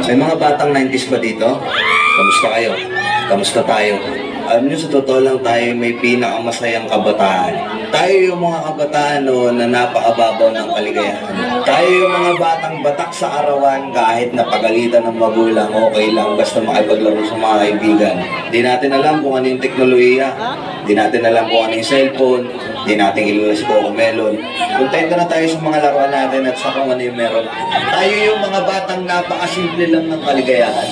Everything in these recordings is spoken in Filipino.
May mga batang 90s ba dito? Kamusta kayo? Kamusta tayo? Alam nyo, sa totoo lang tayo may pinakamasayang kabataan. Tayo yung mga kabataan na napakababaw ng kaligayahan. Tayo yung mga batang batak sa arawan kahit napagalitan ng magulang, okay lang basta makipaglaro sa mga kaibigan. Di natin alam kung ano yung teknolohiya. Di natin alam kung ano yung cellphone. Di natin kilala si Coco Melon. Kontento na tayo sa mga laruan natin at sa kung ano yung meron. Tayo yung mga batang napakasimple lang ng kaligayahan.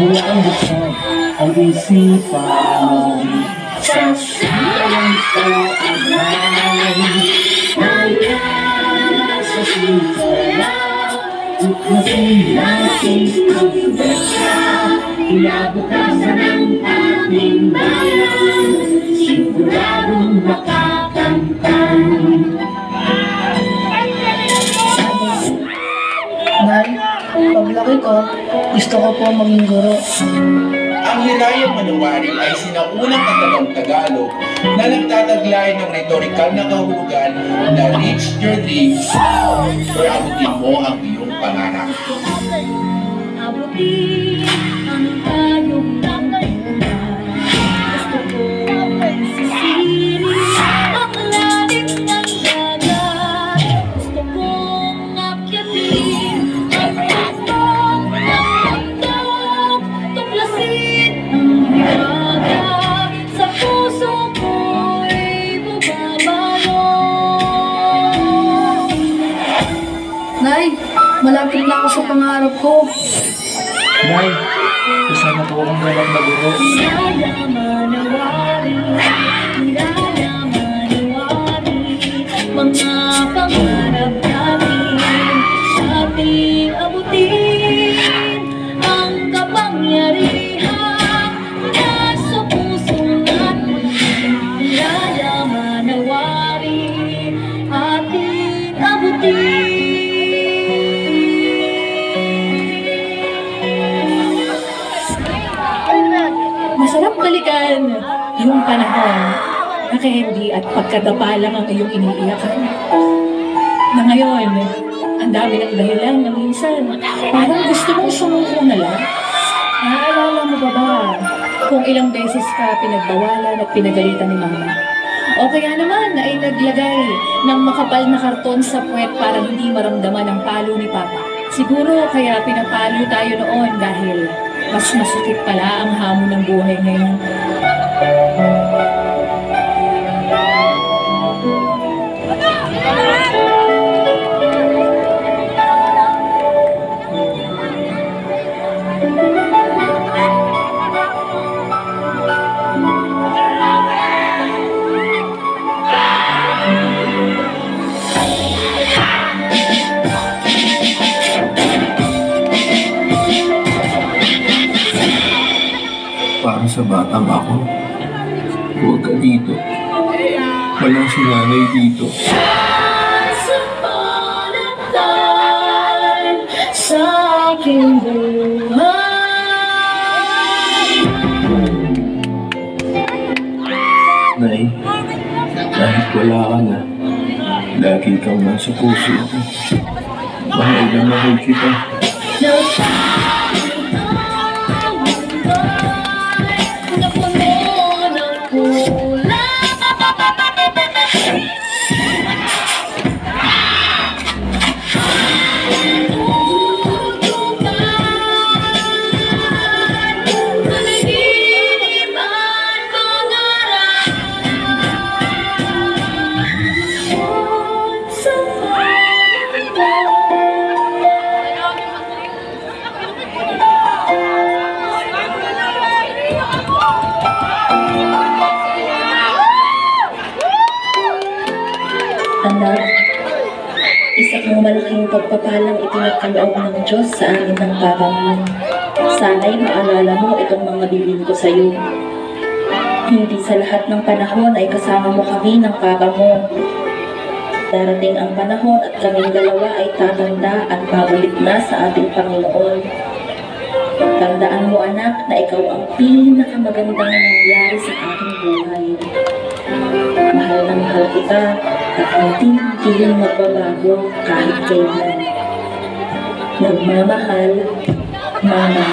Walang buksan ang isipan mo sa siyang kaagay. Hanggang sa simula, ikasin natin ang besa. Inabukasan ng ating bayan, siguradong makakamtan. Nay, paglaki ko, gusto ko po maging guro. Ang Hirayang Manawari ay sinaunang katagang Tagalog na nagtataglay ng rhetorical na kahugan na reach your dreams or abutin mo ang iyong pangarap. Abutin ang tayong pangalaman. Gusto ko sisirin ang lalim ng dagat. Gusto kong akyatin ang tuktok ng bundok. Tuklasin ang hiwaga sa puso ko'y bumabalong. Nay, malapit na ako sa pangarap ko. Nay, isa na po akong galak na guro. Hiraya manawari, hiraya manawari, mga pangarap natin sa ating abutin. Ang kapangyarihan nasa puso natin. Hiraya manawari, ating abutin. Masarap balikan yung panahon na candy at pagkadapa lang ang iyong iniiyakan. Na ngayon, ang dami ng dahilan na minsan parang gusto mong sumuko na lang. Naaalala mo ba kung ilang beses ka pinagbawalan at pinagalitan ni mama? O kaya naman na ay naglagay ng makapal na karton sa puwet para hindi maramdaman ang palo ni papa. Siguro kaya pinapalo tayo noon dahil mas masakit pala ang hamon ng buhay ngayon. Para sa batang ako, huwag ka dito. Walang si nanay dito. Sa palatay sa aking buhay. Nay, kahit wala ka na, lagi kang nasa puso ko. Mahal na mahal kita. Anak, isa kang malaking pagpapalang itinagkaloob ng Diyos sa akin ng papa mo. Sana'y maalala mo itong mga bilin ko sa iyo. Hindi sa lahat ng panahon ay kasama mo kami ng papa mo. Darating ang panahon at kaming dalawa ay tatanda at babalik na sa ating Panginoon. Tandaan mo anak na ikaw ang pinakamagandang nangyari sa aking buhay. Mahal na mahal kita at hindi rin magbabago kahit kailan. Nagmamahal, Mama.